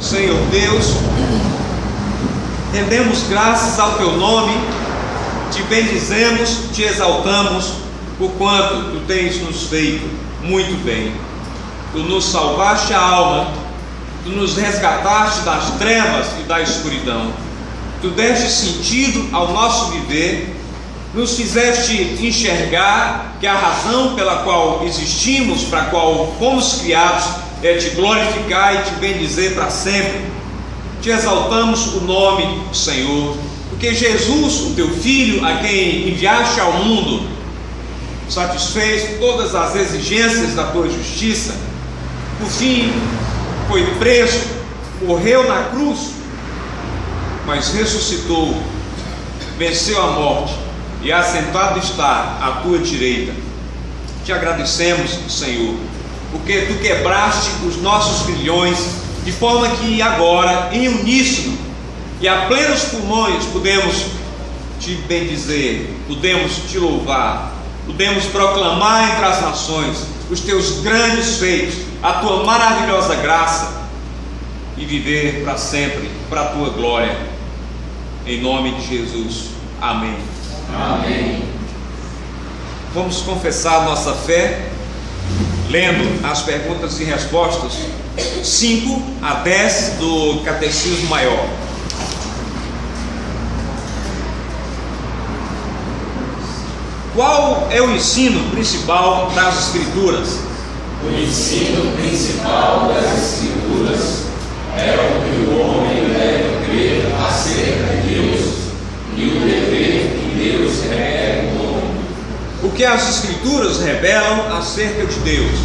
Senhor Deus, rendemos graças ao Teu nome, te bendizemos, te exaltamos, por quanto Tu tens nos feito muito bem. Tu nos salvaste a alma, Tu nos resgataste das trevas e da escuridão, Tu deste sentido ao nosso viver, nos fizeste enxergar que a razão pela qual existimos, para a qual fomos criados, é te glorificar e te bendizer para sempre. Te exaltamos o nome do Senhor, porque Jesus, o teu Filho, a quem enviaste ao mundo, satisfez todas as exigências da tua justiça. Por fim, foi preso, morreu na cruz, mas ressuscitou, venceu a morte e assentado está à tua direita. Te agradecemos, Senhor, porque Tu quebraste os nossos grilhões, de forma que agora, em uníssono e a plenos pulmões, podemos Te bendizer, podemos Te louvar, podemos proclamar entre as nações os Teus grandes feitos, a Tua maravilhosa graça, e viver para sempre, para a Tua glória, em nome de Jesus, amém. Amém. Vamos confessar nossa fé lendo as perguntas e respostas 5 a 10 do Catecismo Maior. Qual é o ensino principal das Escrituras? O ensino principal das Escrituras é o que o homem deve crer acerca de Deus e o dever que Deus requer do homem. O que as Escrituras revelam acerca de Deus?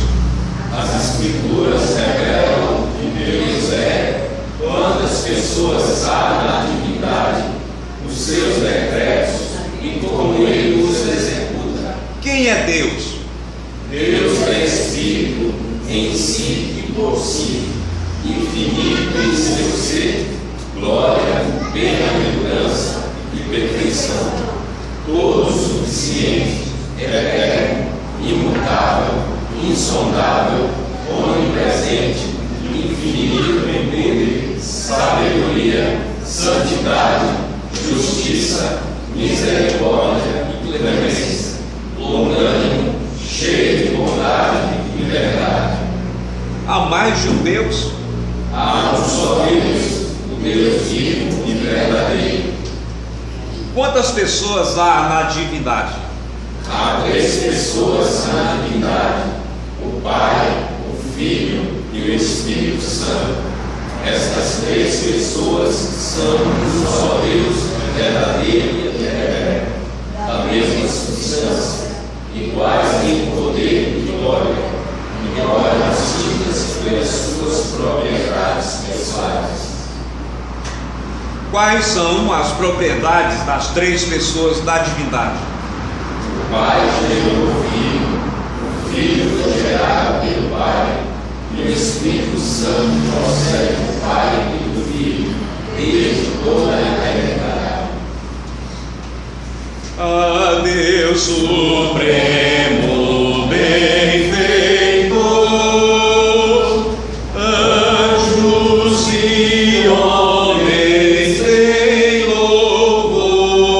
As Escrituras revelam que Deus é, quantas pessoas há na divindade, os seus decretos e como Ele os executa. Quem é Deus? Deus é Espírito em si e por si, infinito em seu ser, glória, bem-aventurança e perfeição, todo suficiente, eterno, imutável, insondável, onipresente, infinito em poder, sabedoria, santidade, justiça, misericórdia e clemência, longânimo, cheio de bondade e verdade. Há mais de um Deus? Há um só Deus, o Deus vivo e verdadeiro. Quantas pessoas há na divindade? Há 3 pessoas na divindade: o Pai, o Filho e o Espírito Santo. Estas 3 pessoas são um só Deus verdadeiro e eterno, da mesma substância, iguais em poder e glória, embora distintas pelas suas propriedades pessoais. Quais são as propriedades das 3 pessoas da divindade? O Pai gerou o Filho foi gerado pelo Pai, e o Espírito Santo procede do Pai e do Filho, desde toda a eternidade. A Deus supremo, benfeitor, anjos e homens em louvor.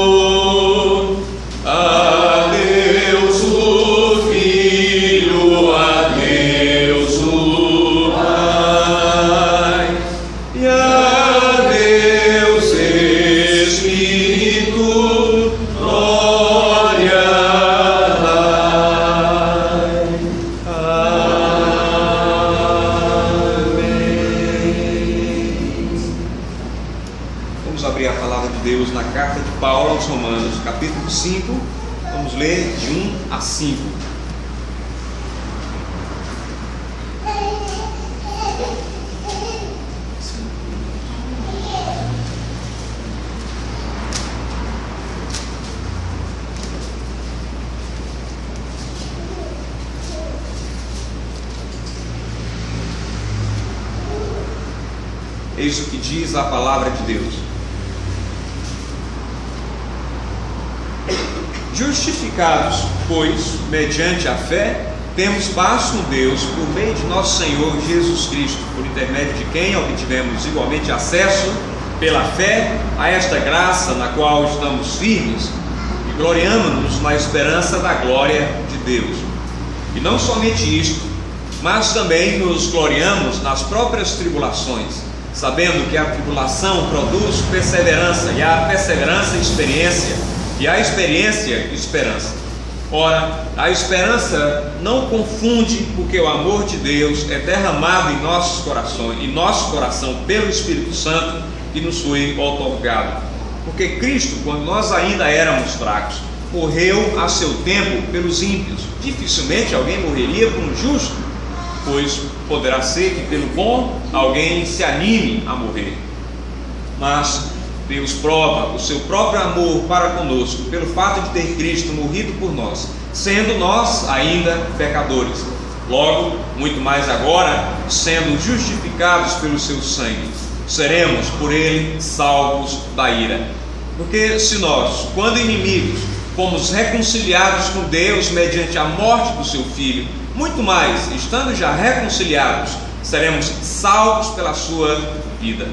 A Deus o Filho, a Deus o Pai, e a Deus Espírito, glória dai. Amém. Vamos abrir a palavra de Deus na carta de Paulo aos Romanos, capítulo 5. Vamos ler de 1 a 5. Eis o que diz a palavra de Deus: justificados, pois, mediante a fé, temos paz com Deus por meio de nosso Senhor Jesus Cristo, por intermédio de quem obtivemos igualmente acesso pela fé a esta graça na qual estamos firmes e gloriamo-nos na esperança da glória de Deus. E não somente isto, mas também nos gloriamos nas próprias tribulações, sabendo que a tribulação produz perseverança, e a perseverança experiência, e a experiência esperança. Ora, a esperança não confunde, porque o amor de Deus é derramado em nossos corações, em nosso coração pelo Espírito Santo que nos foi outorgado. Porque Cristo, quando nós ainda éramos fracos, morreu a seu tempo pelos ímpios. Dificilmente alguém morreria por um justo, pois poderá ser que pelo bom alguém se anime a morrer. Mas Deus prova o seu próprio amor para conosco pelo fato de ter Cristo morrido por nós, sendo nós ainda pecadores. Logo, muito mais agora, sendo justificados pelo seu sangue, seremos por ele salvos da ira. Porque se nós, quando inimigos, fomos reconciliados com Deus mediante a morte do seu Filho, muito mais, estando já reconciliados, seremos salvos pela sua vida.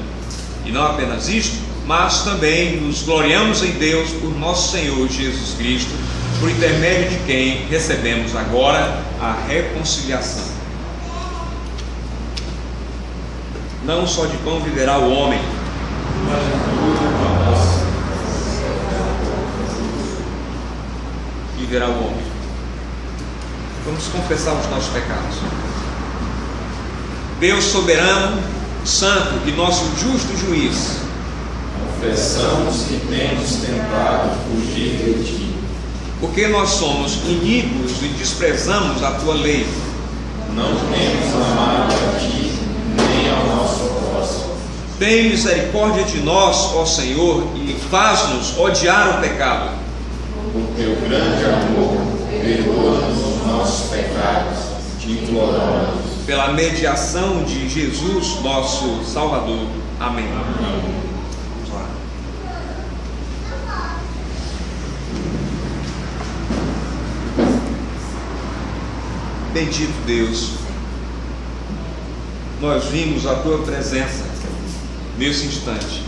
E não apenas isto, mas também nos gloriamos em Deus por nosso Senhor Jesus Cristo, por intermédio de quem recebemos agora a reconciliação. Não só de pão viverá o homem, mas de tudo viverá o homem. Vamos confessar os nossos pecados. Deus soberano, santo e nosso justo juiz, confessamos que temos tentado fugir de ti, porque nós somos iníquos e desprezamos a tua lei. Não temos amado a ti nem ao nosso próximo. Tem misericórdia de nós, ó Senhor, e faz-nos odiar o pecado. Por teu grande amor, perdoa-nos os nossos pecados, te imploramos. Pela mediação de Jesus, nosso Salvador. Amém. Vamos lá. Bendito Deus, nós vimos a tua presença nesse instante,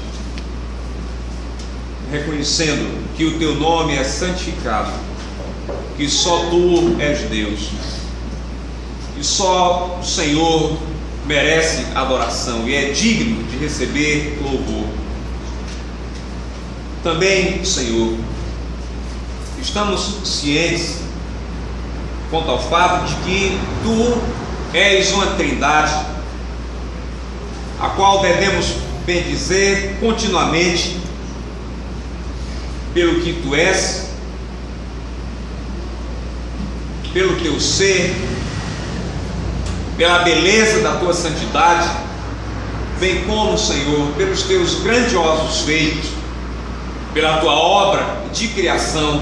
reconhecendo que o teu nome é santificado, que só tu és Deus, e só o Senhor merece adoração e é digno de receber louvor. Também, Senhor, estamos cientes quanto ao fato de que tu és uma trindade, a qual devemos bendizer continuamente pelo que tu és, pelo teu ser, pela beleza da tua santidade, bem como, Senhor, pelos teus grandiosos feitos, pela tua obra de criação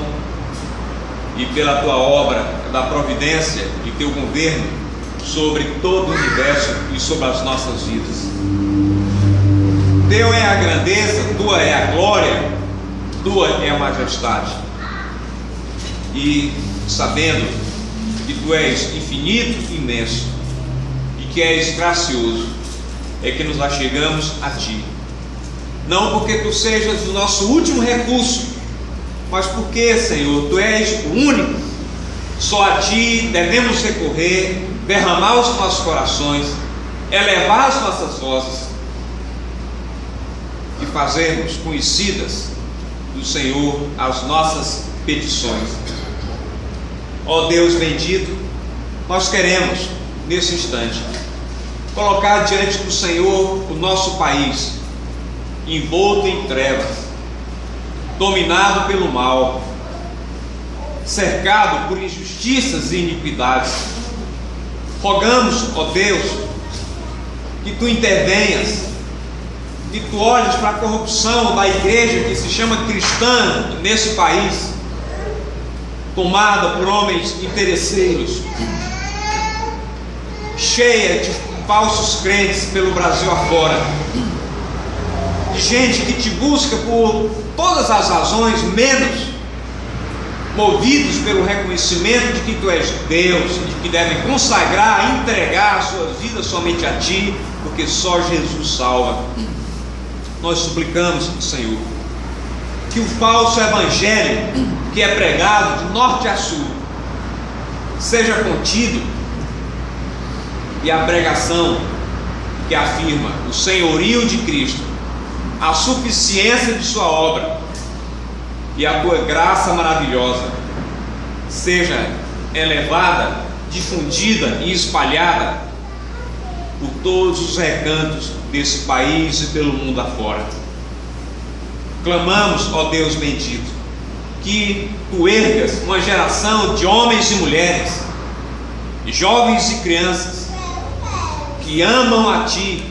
e pela tua obra da providência e teu governo sobre todo o universo e sobre as nossas vidas. Teu é a grandeza, tua é a glória, tua é a majestade. E sabendo que tu és infinito e imenso e que és gracioso, é que nos achegamos a ti. Não porque tu sejas o nosso último recurso, mas porque, Senhor, tu és o único. Só a ti devemos recorrer, derramar os nossos corações, elevar as nossas vozes e fazermos conhecidas do Senhor as nossas petições. Ó Deus bendito, nós queremos nesse instante colocar diante do Senhor o nosso país, envolto em trevas, dominado pelo mal, cercado por injustiças e iniquidades. Rogamos, ó Deus, que tu intervenhas, que tu olhes para a corrupção da igreja que se chama cristã nesse país, tomada por homens interesseiros, cheia de falsos crentes pelo Brasil afora, de gente que te busca por todas as razões, menos movidos pelo reconhecimento de que Tu és Deus, de que devem consagrar, entregar a sua vida somente a Ti, porque só Jesus salva. Nós suplicamos, Senhor, que o falso evangelho que é pregado de norte a sul seja contido, e a pregação que afirma o senhorio de Cristo, a suficiência de Sua obra e a Tua graça maravilhosa seja elevada, difundida e espalhada por todos os recantos desse país e pelo mundo afora. Clamamos, ó Deus bendito, que Tu ergas uma geração de homens e mulheres, jovens e crianças, que amam a Ti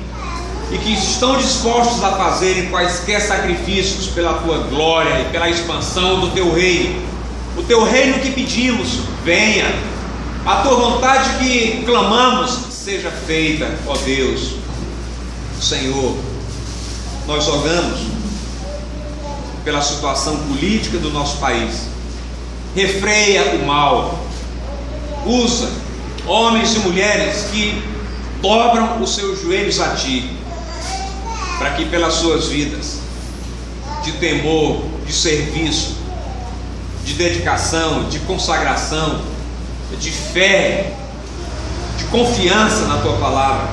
e que estão dispostos a fazerem quaisquer sacrifícios pela Tua glória e pela expansão do Teu reino. O Teu reino que pedimos, venha. A Tua vontade que clamamos, seja feita, ó Deus. Senhor, nós rogamos pela situação política do nosso país. Refreia o mal. Usa homens e mulheres que dobram os seus joelhos a Ti, para que pelas suas vidas de temor, de serviço, de dedicação, de consagração, de fé, de confiança na Tua palavra,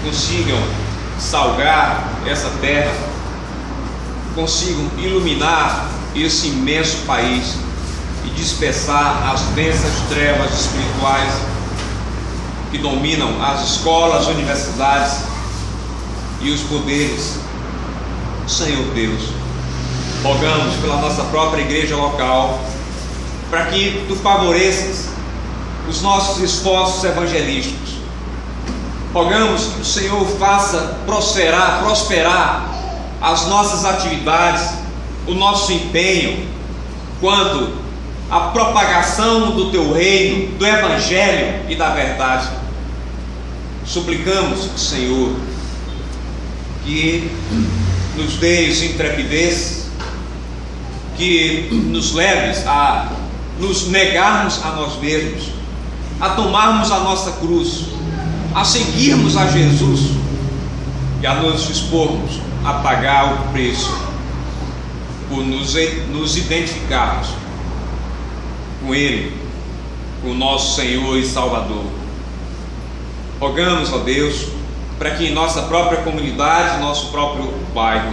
consigam salgar essa terra, consigam iluminar esse imenso país e dispersar as densas trevas espirituais que dominam as escolas, universidades e os poderes. Senhor Deus, rogamos pela nossa própria igreja local, para que Tu favoreças os nossos esforços evangelísticos. Rogamos que o Senhor faça prosperar as nossas atividades, o nosso empenho quanto à propagação do Teu reino, do Evangelho e da verdade. Suplicamos, Senhor, que nos deis intrepidez, que nos leves a nos negarmos a nós mesmos, a tomarmos a nossa cruz, a seguirmos a Jesus e a nos dispormos a pagar o preço por nos identificarmos com Ele, com o nosso Senhor e Salvador. Rogamos, ó Deus, para que em nossa própria comunidade, nosso próprio bairro,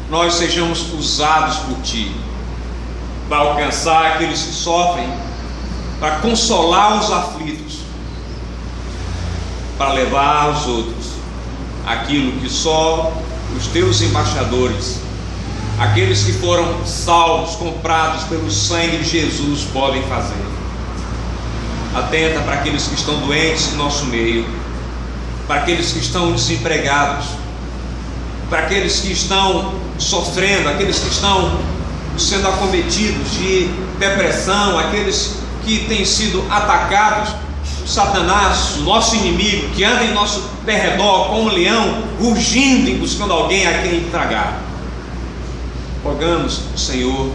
nós sejamos usados por Ti para alcançar aqueles que sofrem, para consolar os aflitos, para levar aos outros aquilo que só os Teus embaixadores, aqueles que foram salvos, comprados pelo sangue de Jesus, podem fazer. Atenta para aqueles que estão doentes em nosso meio, para aqueles que estão desempregados, para aqueles que estão sofrendo, aqueles que estão sendo acometidos de depressão, aqueles que têm sido atacados por Satanás, o nosso inimigo, que anda em nosso derredor como um leão, rugindo e buscando alguém a quem tragar. Rogamos, Senhor,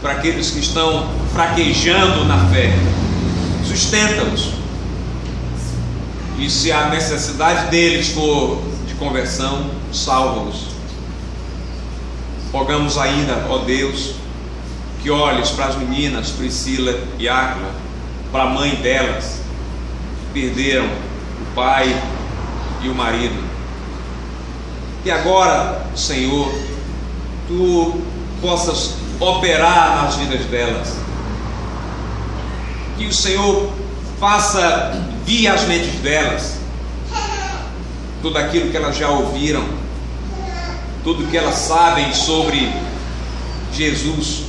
para aqueles que estão fraquejando na fé, sustenta-os, e se a necessidade deles for de conversão, salva-os. Rogamos ainda, ó Deus, que olhes para as meninas Priscila e Áquila, para a mãe delas, que perderam o pai e o marido. E agora, Senhor, Tu possas operar nas vidas delas, que o Senhor faça vir às mentes delas tudo aquilo que elas já ouviram, tudo que elas sabem sobre Jesus,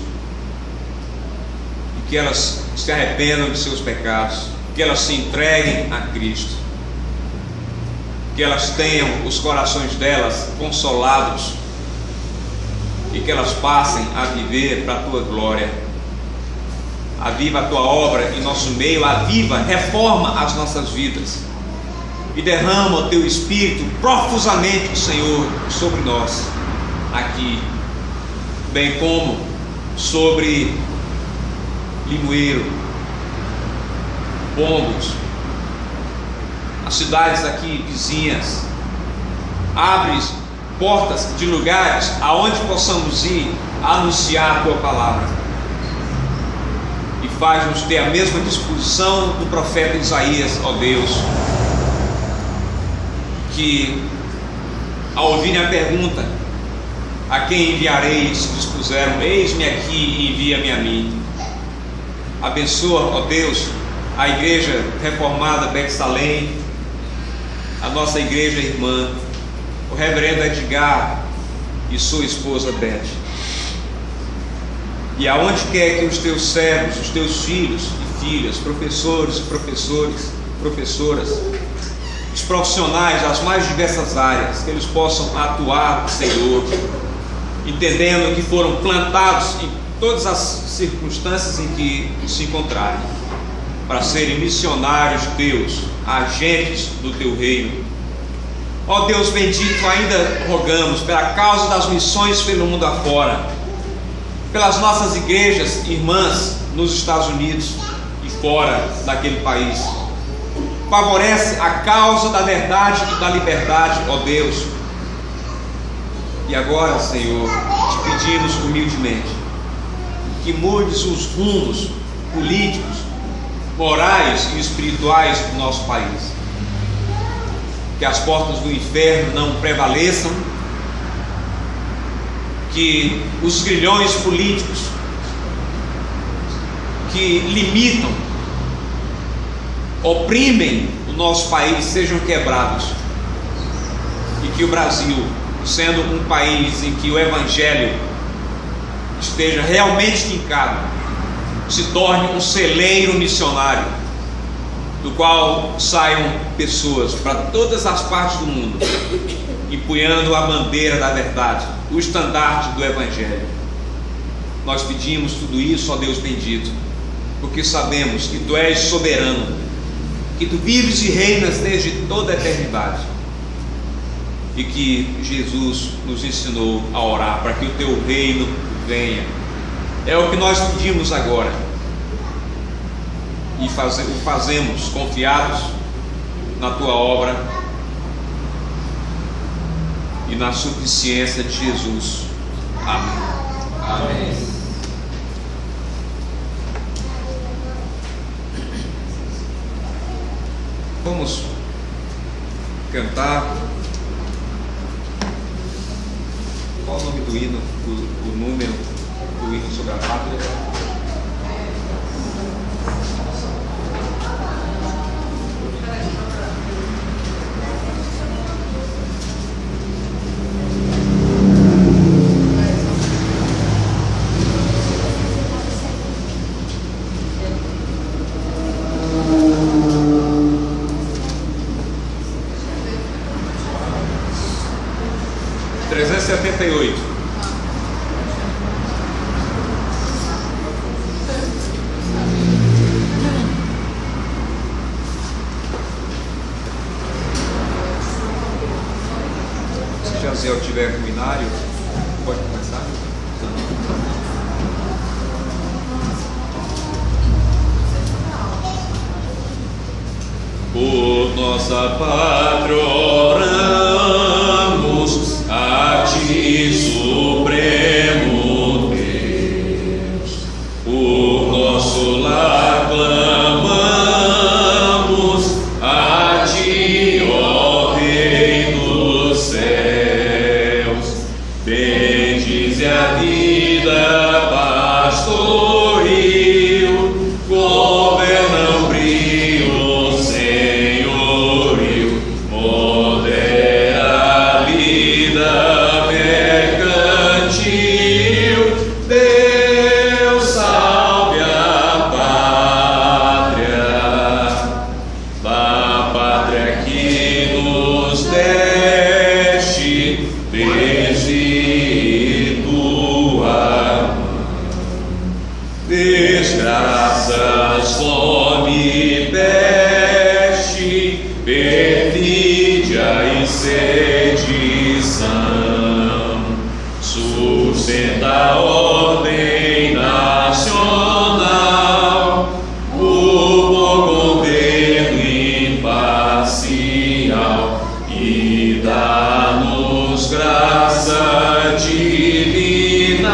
e que elas se arrependam de seus pecados, que elas se entreguem a Cristo, que elas tenham os corações delas consolados e que elas passem a viver para a Tua glória. Aviva a Tua obra em nosso meio, aviva, reforma as nossas vidas e derrama o Teu Espírito profusamente, Senhor, sobre nós aqui, bem como sobre Limoeiro, Pombos, as cidades aqui vizinhas. Abre portas de lugares aonde possamos ir anunciar a tua palavra, e faz-nos ter a mesma disposição do profeta Isaías, ó Deus, que ao ouvirem a pergunta: a quem enviarei? Se dispuseram: eis-me aqui e envia-me a mim. Abençoa, ó Deus, a igreja reformada Bexalém, a nossa igreja irmã, o reverendo Edgar e sua esposa Beth. E aonde quer que os teus servos, os teus filhos e filhas, professores, professoras, os profissionais das mais diversas áreas, que eles possam atuar, Senhor, entendendo que foram plantados em todas as circunstâncias em que se encontrarem, para serem missionários teus, agentes do teu reino. Ó Deus bendito, ainda rogamos pela causa das missões pelo mundo afora, pelas nossas igrejas irmãs nos Estados Unidos e fora daquele país. Favorece a causa da verdade e da liberdade, ó Deus. E agora, Senhor, te pedimos humildemente que mudes os rumos políticos, morais e espirituais do nosso país, que as portas do inferno não prevaleçam, que os grilhões políticos que limitam, oprimem o nosso país sejam quebrados, e que o Brasil, sendo um país em que o Evangelho esteja realmente fincado, se torne um celeiro missionário, do qual saiam pessoas para todas as partes do mundo, empunhando a bandeira da verdade, o estandarte do Evangelho. Nós pedimos tudo isso, ó Deus bendito, porque sabemos que Tu és soberano, que Tu vives e reinas desde toda a eternidade, e que Jesus nos ensinou a orar para que o Teu reino venha. É o que nós pedimos agora, e o fazemos confiados na Tua obra e na suficiência de Jesus. Amém. Amém. Vamos cantar. Qual o nome do hino, o número do hino sobre a pátria? Se Jaziel tiver com o inário, pode começar? Por nossa pátria oramos a Ti, Supremo Deus. Por nosso lar clamamos a Ti, ó Rei dos céus. Bendize a vida pastoril, governa o brio, senhorio, modera a lida mercantil. Deus salve a pátria que nos deste desde Tua mão. Desgraças, fome, peste, perfídia e sedição, sustenta a ordem dá-nos graça divinal,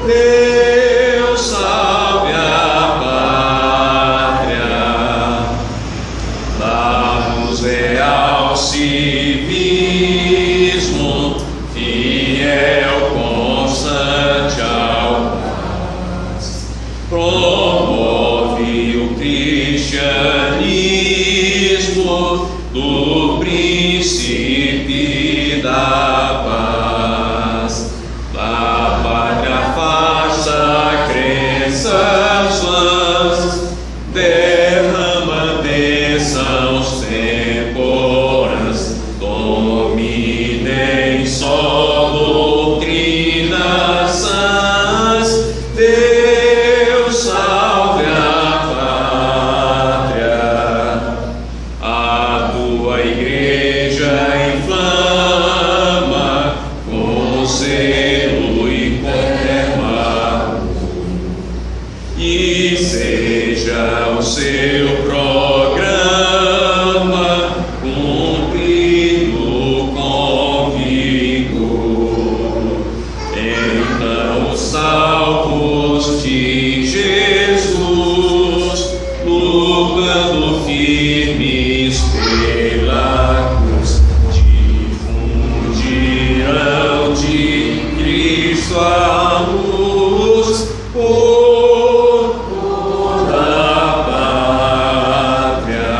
Deus salve a pátria, dá-nos real civismo, fiel, constante ao paz, promove o cristianismo do príncipe da paz, da pátria faça crenças vãs, derrama bênçãos temporais, dominem só doutrinas sãs, Deus salve a pátria, a tua igreja inflama com zelo e conterma, e seja o seu programa cumprido com vigor. Então os salvos de Jesus, lutando firmes pela cruz, difundirão de Cristo a luz por toda a pátria.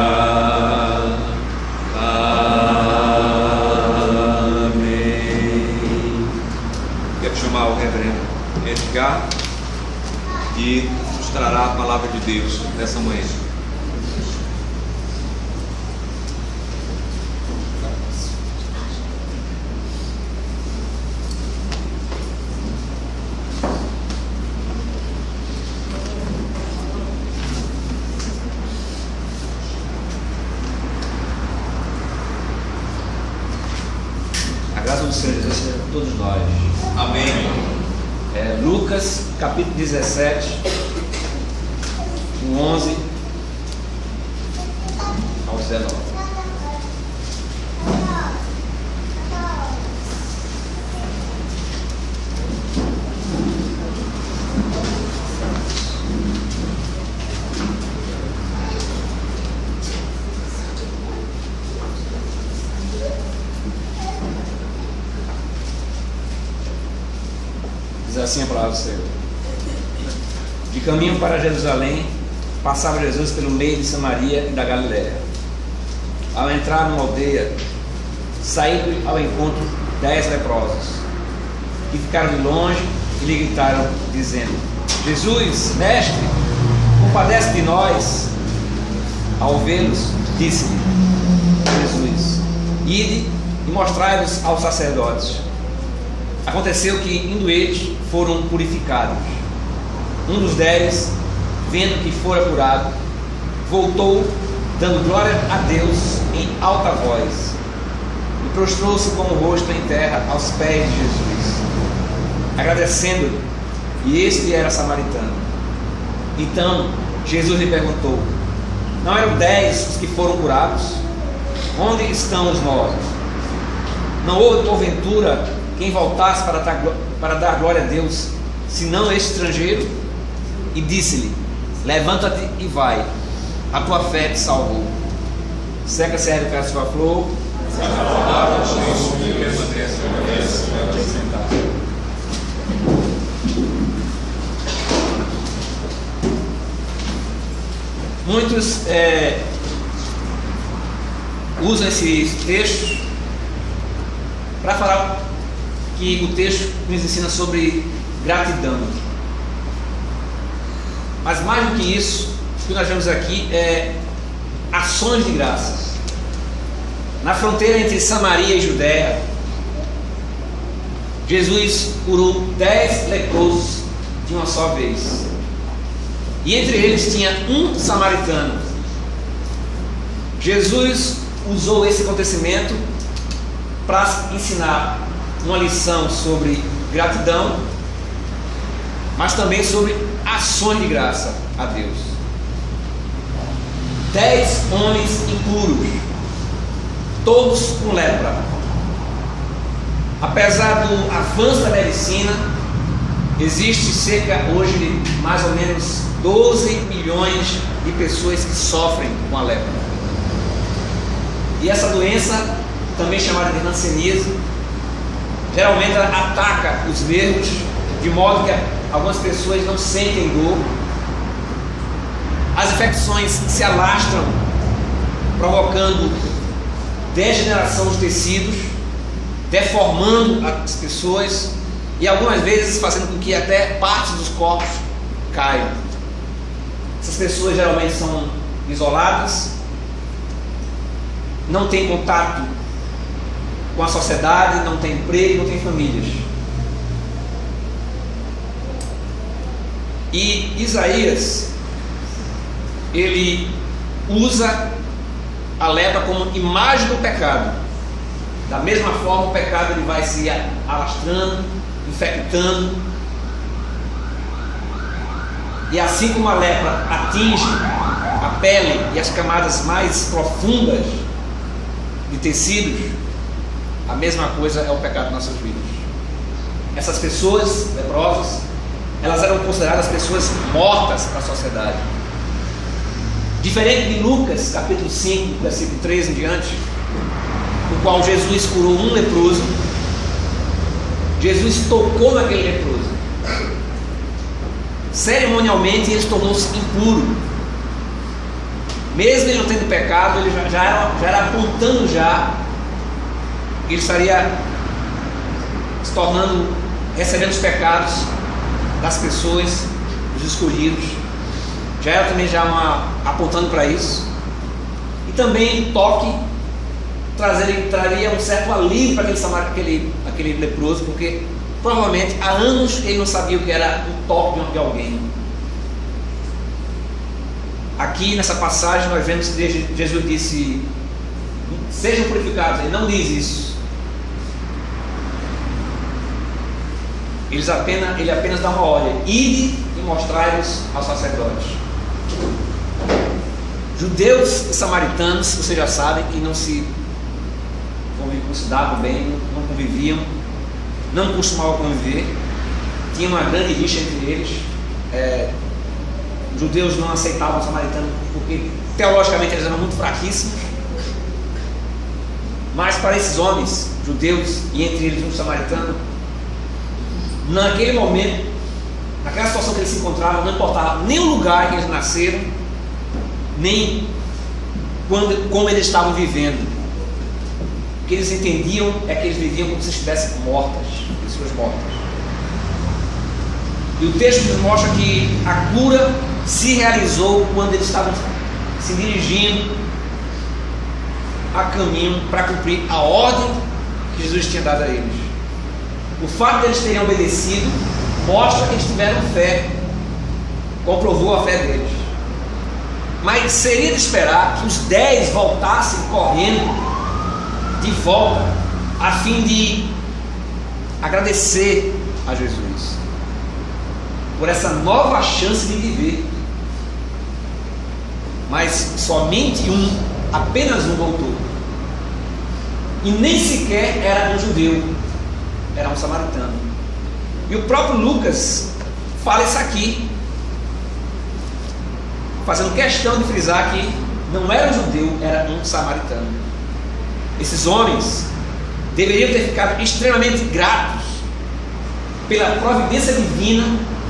Amém. Quero chamar o reverendo Edgar e nos trará a palavra de Deus nessa manhã. A graça do Senhor Jesus seja com todos nós. Amém. Lucas capítulo 17, do 11 ao 19. Diz assim a palavra do Senhor: de caminho para Jerusalém, passava Jesus pelo meio de Samaria e da Galiléia. Ao entrar numa aldeia, saíram ao encontro 10 leprosos, que ficaram de longe e lhe gritaram, dizendo: Jesus, mestre, compadece de nós. Ao vê-los, disse-lhe Jesus: ide e mostrai-vos aos sacerdotes. Aconteceu que, indo eles, foram purificados. Um dos 10, vendo que fora curado, voltou, dando glória a Deus em alta voz, e prostrou-se com o rosto em terra aos pés de Jesus, agradecendo-lhe, e este era samaritano. Então Jesus lhe perguntou: não eram 10 os que foram curados? Onde estão os 9? Não houve porventura quem voltasse para dar glória a Deus, senão este estrangeiro? E disse-lhe: levanta-te e vai, a tua fé te salvou. Seca, serve para a sua flor. Muitos usam esses textos para falar que o texto nos ensina sobre gratidão. Mas mais do que isso, o que nós vemos aqui é ações de graças. Na fronteira entre Samaria e Judéia, Jesus curou 10 leprosos de uma só vez. E entre eles tinha um samaritano. Jesus usou esse acontecimento para ensinar uma lição sobre gratidão, mas também sobre ações de graça a Deus. 10 homens impuros, todos com lepra, Apesar do avanço da medicina, existe cerca hoje de mais ou menos 12 milhões de pessoas que sofrem com a lepra. E essa doença, também chamada de hanseníase, geralmente ataca os nervos, de modo que algumas pessoas não sentem dor. As infecções se alastram, provocando degeneração dos tecidos, deformando as pessoas e algumas vezes fazendo com que até partes dos corpos caiam. Essas pessoas geralmente são isoladas, não têm contato com a sociedade, não têm emprego, não têm famílias. E Isaías, ele usa a lepra como imagem do pecado. Da mesma forma, o pecado ele vai se alastrando, infectando. E assim como a lepra atinge a pele e as camadas mais profundas de tecidos, a mesma coisa é o pecado em nossas vidas. Essas pessoas leprosas, elas eram consideradas pessoas mortas para a sociedade. Diferente de Lucas, capítulo 5, versículo 3 em diante, no qual Jesus curou um leproso, Jesus tocou naquele leproso. Cerimonialmente ele tornou-se impuro. Mesmo ele não tendo pecado, ele já era apontando que ele estaria se tornando, recebendo os pecados das pessoas, dos escolhidos. Já era também apontando para isso. E também o toque traria um certo alívio para aquele leproso, porque provavelmente há anos ele não sabia o que era um toque de alguém. Aqui nessa passagem nós vemos que Jesus disse: sejam purificados. Ele não diz isso. Ele apenas dá uma ordem: ide e mostrai-vos aos sacerdotes. Judeus e samaritanos, vocês já sabem que não se davam bem, não conviviam, não costumavam conviver, tinha uma grande rixa entre eles. Os judeus não aceitavam os samaritanos porque teologicamente eles eram muito fraquíssimos, mas para esses homens judeus, e entre eles um samaritano, naquele momento, naquela situação que eles se encontravam, não importava nem o lugar que eles nasceram, nem como eles estavam vivendo. O que eles entendiam é que eles viviam como se estivessem mortas, pessoas mortas. E o texto nos mostra que a cura se realizou quando eles estavam se dirigindo a caminho para cumprir a ordem que Jesus tinha dado a eles. O fato de eles terem obedecido mostra que eles tiveram fé, comprovou a fé deles. Mas seria de esperar que os 10 voltassem correndo de volta, a fim de agradecer a Jesus por essa nova chance de viver. Mas somente apenas um voltou, e nem sequer era um judeu, era um samaritano. E o próprio Lucas fala isso aqui, fazendo questão de frisar que não era um judeu, era um samaritano. Esses homens deveriam ter ficado extremamente gratos pela providência divina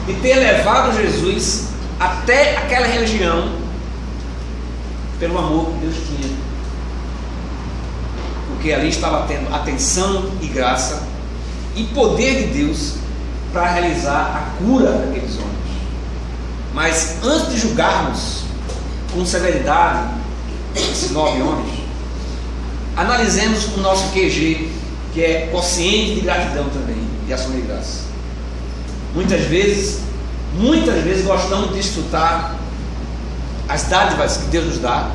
de ter levado Jesus até aquela região, pelo amor que Deus tinha, porque ali estava tendo atenção e graça e poder de Deus para realizar a cura daqueles homens. Mas antes de julgarmos com severidade esses 9 homens, analisemos o nosso QG, que é consciente de gratidão também, de ação de graça. Muitas vezes gostamos de desfrutar as dádivas que Deus nos dá,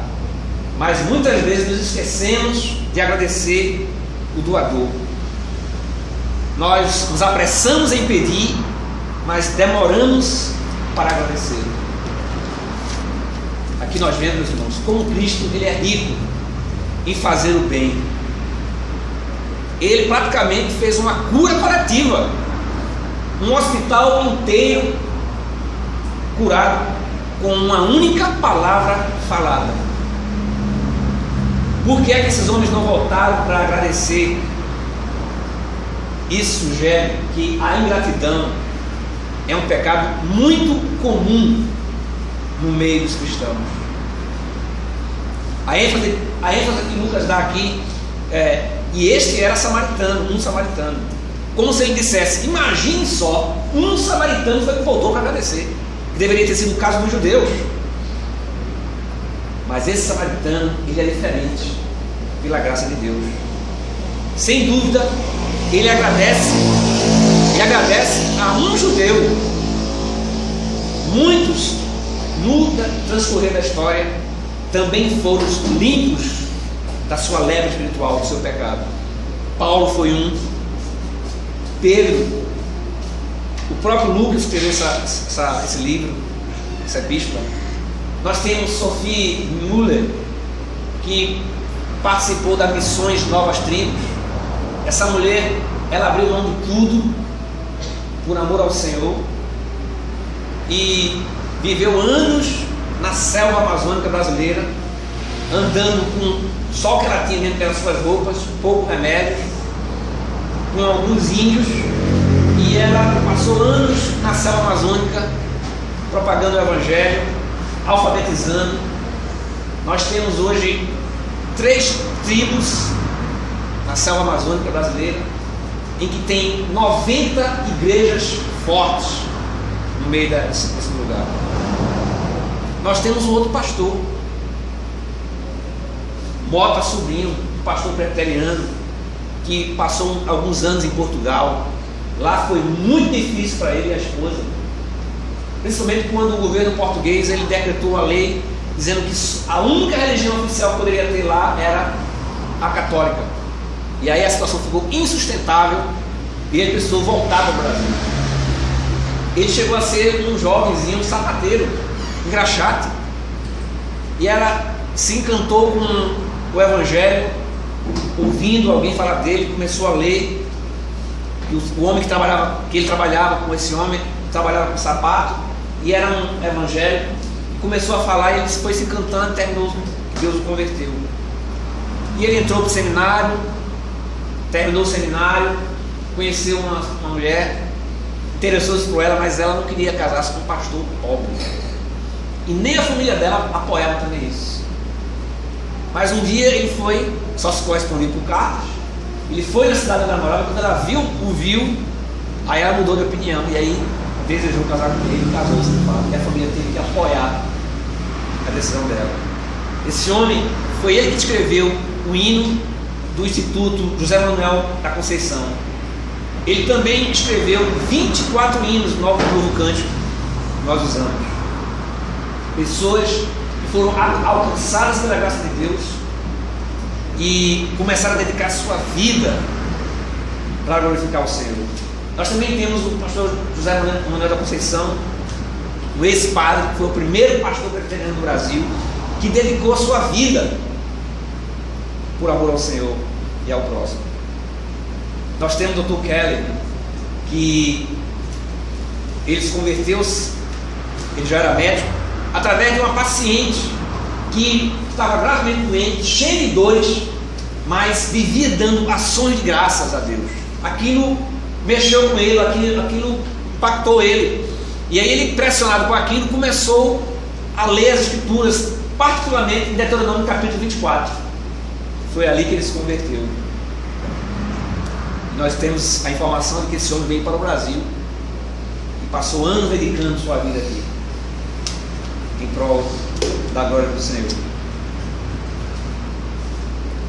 mas muitas vezes nos esquecemos de agradecer o doador. Nós nos apressamos em pedir, mas demoramos para agradecer. Aqui nós vemos, meus irmãos, como Cristo ele é rico em fazer o bem. ele praticamente fez uma cura paliativa, um hospital inteiro curado com uma única palavra falada. Por que é que esses homens não voltaram para agradecer? Isso sugere que a ingratidão é um pecado muito comum no meio dos cristãos. A ênfase que Lucas dá aqui e este era samaritano, um samaritano, como se ele dissesse: imagine só, um samaritano foi que voltou para agradecer, que deveria ter sido o caso dos judeus. Mas esse samaritano, ele é diferente, pela graça de Deus. Sem dúvida, ele agradece a um judeu. Muitos, no transcorrer da história, também foram limpos da sua lepra espiritual, do seu pecado. Paulo foi um, Pedro, o próprio Lucas escreveu esse livro, essa epístola. Nós temos Sophie Müller, que participou das missões Novas Tribos. Essa mulher, ela abriu mão de tudo por amor ao Senhor e viveu anos na selva amazônica brasileira, andando com só o que ela tinha dentro das suas roupas, pouco remédio, com alguns índios, e ela passou anos na selva amazônica propagando o evangelho, alfabetizando. Nós temos hoje 3 tribos na selva amazônica brasileira, em que tem 90 igrejas fortes no meio desse lugar. Nós temos um outro pastor, Mota Sobrinho, um pastor presbiteriano, que passou alguns anos em Portugal. Lá foi muito difícil para ele e a esposa, principalmente quando o governo português ele decretou a lei dizendo que a única religião oficial que poderia ter lá era a católica. E aí a situação ficou insustentável e ele precisou voltar para o Brasil. Ele chegou a ser um jovenzinho, um sapateiro, engraxate, e ela se encantou com o evangelho, ouvindo alguém falar dele, começou a ler. E o homem que ele trabalhava com esse homem, trabalhava com sapato, e era um evangélico, começou a falar, e ele foi se encantando, terminou, Deus o converteu. E ele entrou para o seminário, terminou o seminário, conheceu uma mulher, interessou-se por ela, mas ela não queria casar-se com um pastor pobre, e nem a família dela apoiava também isso. Mas um dia ele foi, só se correspondia por cartas, ele foi na cidade da namorada, quando ela o viu, aí ela mudou de opinião, e aí desejou casar com ele, casou-se de fato, e a família teve que apoiar a decisão dela. Esse homem, foi ele que escreveu o hino do Instituto José Manuel da Conceição. Ele também escreveu 24 hinos do Novo Cântico que nós usamos. Pessoas que foram alcançadas pela graça de Deus e começaram a dedicar sua vida para glorificar o Senhor. Nós também temos o pastor José Manuel da Conceição, o ex-padre, que foi o primeiro pastor presbiteriano do Brasil, que dedicou a sua vida por amor ao Senhor e ao próximo. Nós temos o Dr. Kelly, que ele se converteu, ele já era médico, através de uma paciente que estava gravemente doente, cheia de dores, mas vivia dando ações de graças a Deus. Aquilo mexeu com ele, aquilo impactou ele, e aí ele, impressionado com aquilo, começou a ler as Escrituras, particularmente em Deuteronômio capítulo 24. Foi ali que ele se converteu. Nós temos a informação de que esse homem veio para o Brasil e passou anos dedicando sua vida aqui em prol da glória do Senhor.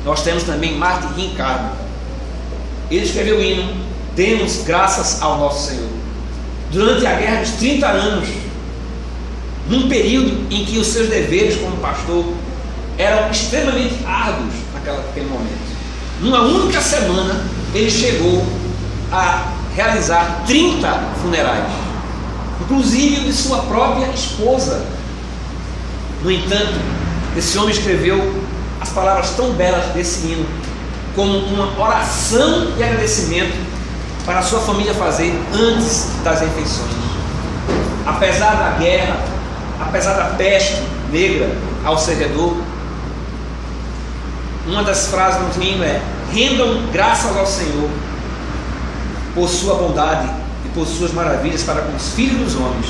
Nós temos também Martin Ricardo. Ele escreveu o hino Demos Graças ao Nosso Senhor. Durante a Guerra dos 30 anos, num período em que os seus deveres como pastor eram extremamente árduos naquele momento, numa única semana ele chegou a realizar 30 funerais, inclusive de sua própria esposa. No entanto, esse homem escreveu as palavras tão belas desse hino: como uma oração de agradecimento para a sua família fazer antes das refeições. Apesar da guerra, apesar da peste negra ao seu redor, uma das frases no hino é: rendam graças ao Senhor por sua bondade e por suas maravilhas para com os filhos dos homens.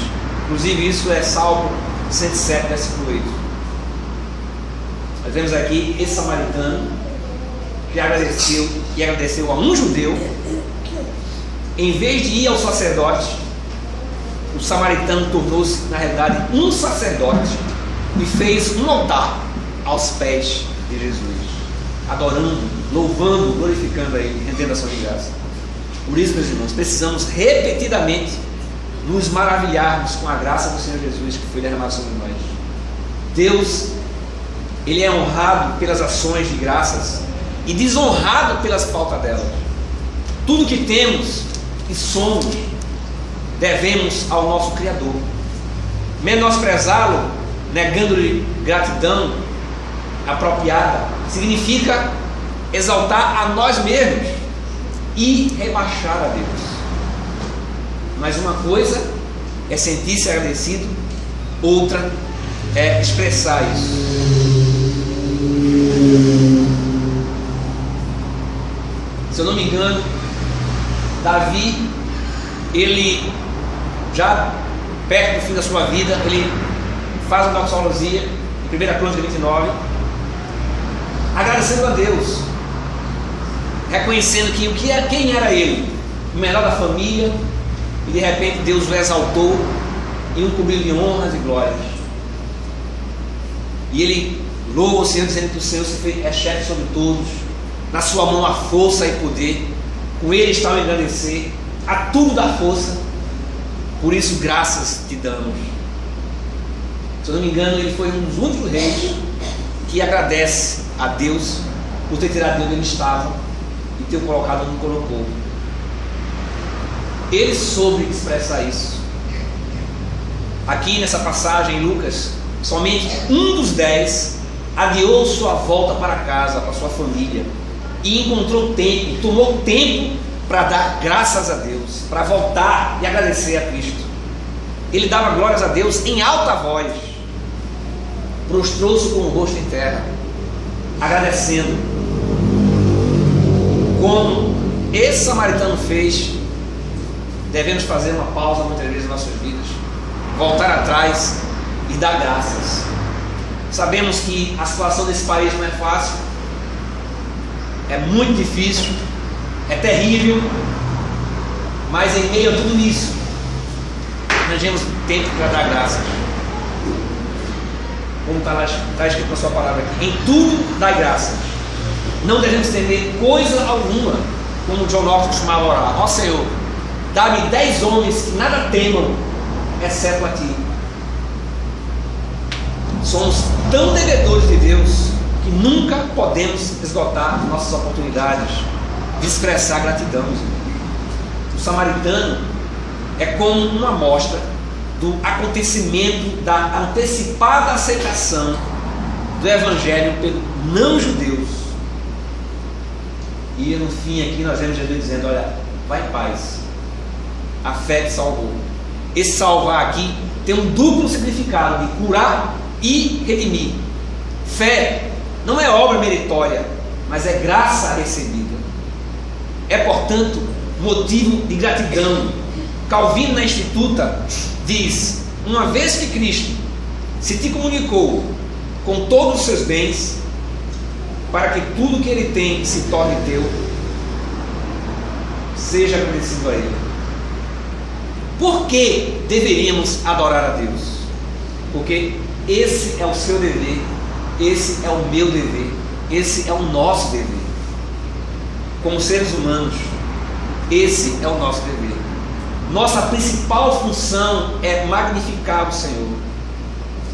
Inclusive isso é Salmo 107, versículo 8. Nós vemos aqui esse samaritano que agradeceu a um judeu. Em vez de ir ao sacerdote, o samaritano tornou-se, na realidade, um sacerdote e fez um altar aos pés de Jesus, adorando, louvando, glorificando a Ele, rendendo ação de graça. Por isso, meus irmãos, precisamos repetidamente nos maravilharmos com a graça do Senhor Jesus que foi derramada sobre nós. Deus, Ele é honrado pelas ações de graças e desonrado pelas faltas delas. Tudo que temos e somos devemos ao nosso Criador. Menosprezá-lo, negando-lhe gratidão apropriada, significa exaltar a nós mesmos e rebaixar a Deus. Mas uma coisa é sentir-se agradecido, outra é expressar isso. Se eu não me engano, Davi, ele já perto do fim da sua vida, ele faz uma doxologia em 1 Crônica 29, agradecendo a Deus, reconhecendo que quem era ele, o menor da família, e de repente Deus o exaltou e o cobriu de honras e glórias. E ele louva o Senhor, dizendo que o Senhor é chefe sobre todos, na sua mão há força e poder, com ele está o engrandecer, a tudo dá força, por isso graças te damos. Se eu não me engano, ele foi um dos únicos reis que agradece a Deus por ter tirado de onde ele estava e ter colocado onde colocou. Ele soube expressar isso. Aqui nessa passagem em Lucas, somente um dos 10 adiou sua volta para casa, para sua família, e encontrou tempo, tomou tempo para dar graças a Deus, para voltar e agradecer a Cristo. Ele dava glórias a Deus em alta voz, prostrou-se com o rosto em terra, agradecendo, como esse samaritano fez. Devemos fazer uma pausa muitas vezes em nossas vidas, voltar atrás e dar graças. Sabemos que a situação desse país não é fácil, é muito difícil, é terrível, mas em meio a tudo isso, nós temos tempo para dar graças. Como está escrito na sua palavra aqui: em tudo dai graças. Não devemos temer coisa alguma, como John Knox costumava orar: ó Senhor, dá-me 10 homens que nada temam, exceto a ti. Somos tão devedores de Deus que nunca podemos esgotar nossas oportunidades de expressar gratidão. O samaritano é como uma amostra do acontecimento da antecipada aceitação do Evangelho pelos não-judeus. E no fim aqui nós vemos Jesus dizendo: olha, vai em paz, a fé te salvou. Esse salvar aqui tem um duplo significado, de curar e redimir. Fé não é obra meritória, mas é graça recebida. É, portanto, motivo de gratidão. Calvino, na Instituta, diz: uma vez que Cristo se te comunicou com todos os seus bens, para que tudo que Ele tem se torne teu, seja agradecido a Ele. Por que deveríamos adorar a Deus? Porque esse é o seu dever, esse é o meu dever, esse é o nosso dever. Como seres humanos, esse é o nosso dever. Nossa principal função é magnificar o Senhor.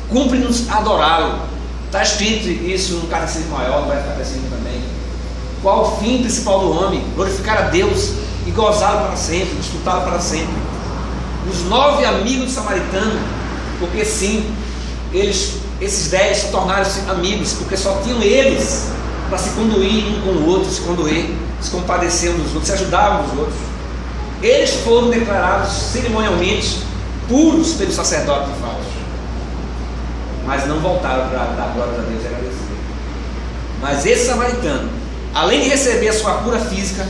Cumpre-nos adorá-lo. Está escrito isso no Catecismo Maior, no Catecismo também. Qual o fim principal do homem? Glorificar a Deus e gozá-lo para sempre, desfrutá-lo para sempre. Os 9 amigos samaritanos, porque sim, esses 10 se tornaram amigos, porque só tinham eles para se conduir um com o outro, se condoer, se compadecer uns dos outros, se ajudar uns dos outros. Eles foram declarados cerimonialmente puros pelo sacerdote de falso, mas não voltaram para dar glória a Deus e agradecer. Mas esse samaritano, além de receber a sua cura física,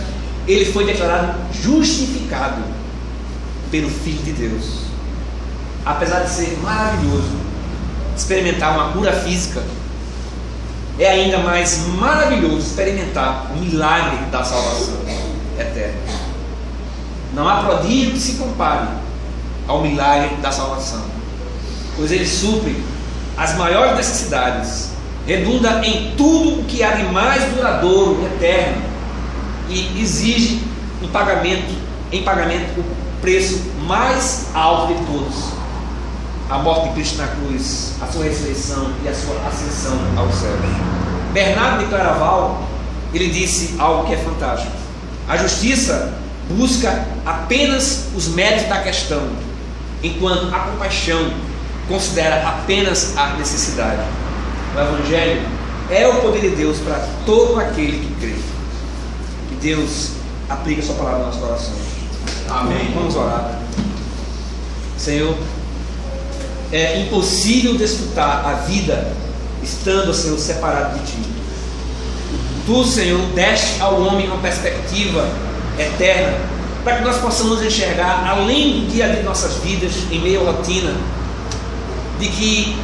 ele foi declarado justificado pelo Filho de Deus. Apesar de ser maravilhoso experimentar uma cura física, é ainda mais maravilhoso experimentar o milagre da salvação eterna. Não há prodígio que se compare ao milagre da salvação, pois ele supre as maiores necessidades, redunda em tudo o que há de mais duradouro e eterno, e exige em pagamento o preço mais alto de todos: a morte de Cristo na cruz, a sua ressurreição e a sua ascensão aos céus. Bernardo de Claraval, ele disse algo que é fantástico: a justiça busca apenas os méritos da questão, enquanto a compaixão considera apenas a necessidade. O Evangelho é o poder de Deus para todo aquele que crê. Que Deus aplique a sua palavra nos nossos corações. Amém. Vamos orar. Senhor, é impossível desfrutar a vida estando, Senhor, separado de Ti. Tu, Senhor, deste ao homem uma perspectiva eterna, para que nós possamos enxergar além do dia a dia de nossas vidas, em meio à rotina, de que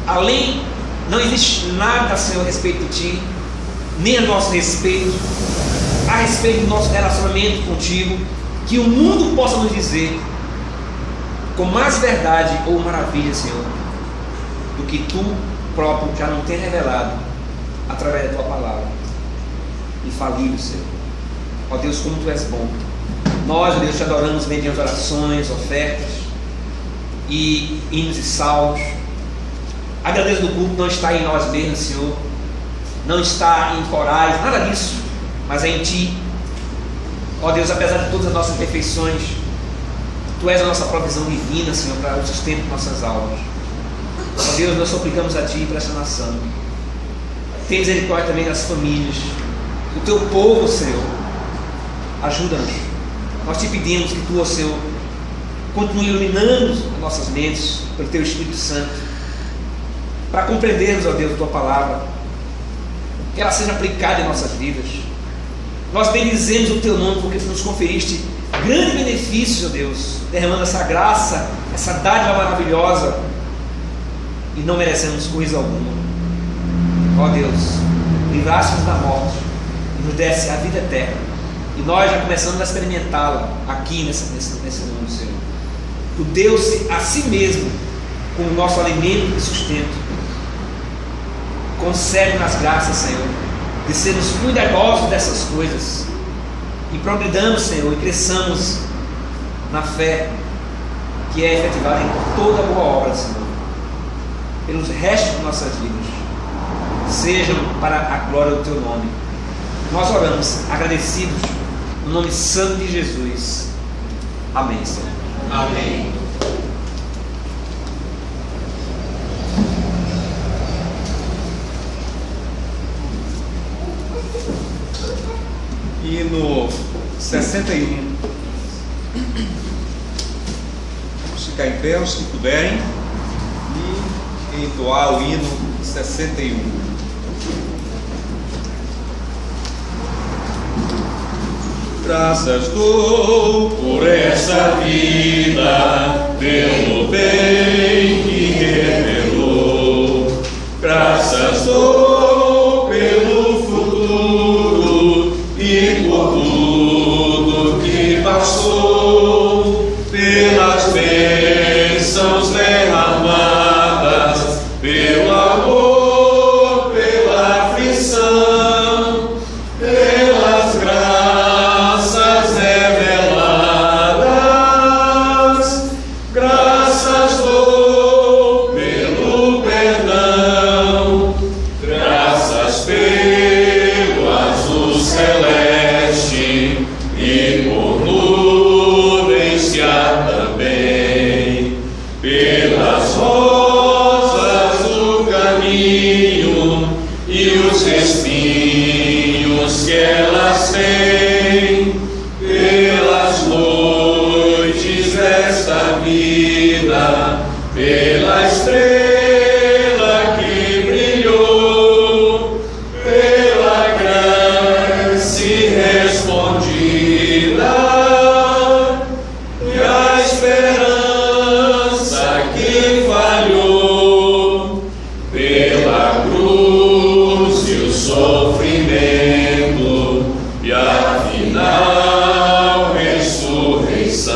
além não existe nada, Senhor, a respeito de Ti, nem a nosso respeito, a respeito do nosso relacionamento contigo, que o mundo possa nos dizer com mais verdade ou maravilha, Senhor, do que Tu próprio já não tem revelado através da Tua palavra. Infalível, Senhor. Ó Deus, como Tu és bom. Nós, ó Deus, Te adoramos mediante orações, ofertas e hinos e salmos. A grandeza do culto não está em nós mesmos, Senhor, não está em corais, nada disso, mas é em Ti. Ó Deus, apesar de todas as nossas imperfeições, Tu és a nossa provisão divina, Senhor, para o sustento de nossas almas. Ó Deus, nós suplicamos a Ti para essa nação. Tem misericórdia também das famílias, do Teu povo, Senhor. Ajuda-nos. Nós Te pedimos que Tu, ó Senhor, continue iluminando as nossas mentes pelo Teu Espírito Santo, para compreendermos, ó Deus, Tua palavra, que ela seja aplicada em nossas vidas. Nós bendizemos o Teu nome, porque Tu nos conferiste grandes benefícios, ó Deus, derramando essa graça, essa dádiva maravilhosa, e não merecemos coisa alguma. Ó Deus, livraste-nos da morte e nos desse a vida eterna, e nós já começamos a experimentá-la aqui nesse mundo, Senhor. Tu deu-se a Si mesmo como nosso alimento e sustento. Concede-nos graças, Senhor, de sermos cuidadosos dessas coisas, e progridamos, Senhor, e cresçamos na fé que é efetivada em toda boa obra, Senhor, pelos restos de nossas vidas, sejam para a glória do Teu nome. Nós oramos agradecidos no nome santo de Jesus. Amém, Senhor. Amém. Hino 61. Vamos ficar em pé, os que puderem, e entoar o hino 61. Graças dou por essa vida, pelo bem que revelou. Graças dou pelo futuro e por tudo que passou, pelas bênçãos derramadas, pelo amor, pela aflição, pelas graças reveladas. Graças dou pelo perdão, graças pelo azul celeste. vem pelas noites desta vida, pela estrela que brilhou, pela graça respondida e a esperança que falhou, pela cruz e o sofrimento e a final ressurreição,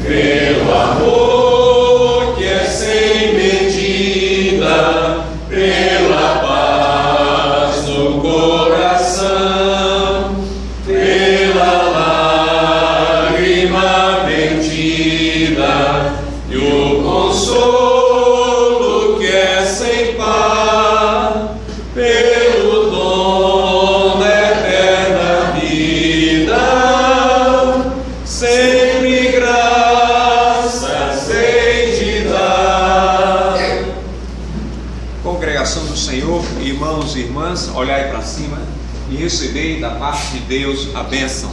pelo amor que é sem medida, pela paz no coração, pela lágrima vertida e o consolo que é sem par, pelo dom da eterna vida, sempre graças hei de dar. Congregação do Senhor, irmãos e irmãs, olhai para cima e recebei da parte de Deus a bênção.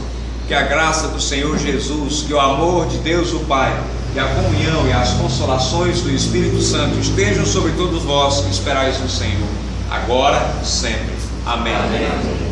Que a graça do Senhor Jesus, que o amor de Deus o Pai, que a comunhão e as consolações do Espírito Santo estejam sobre todos vós que esperais no Senhor, agora e sempre. Amém. Amém.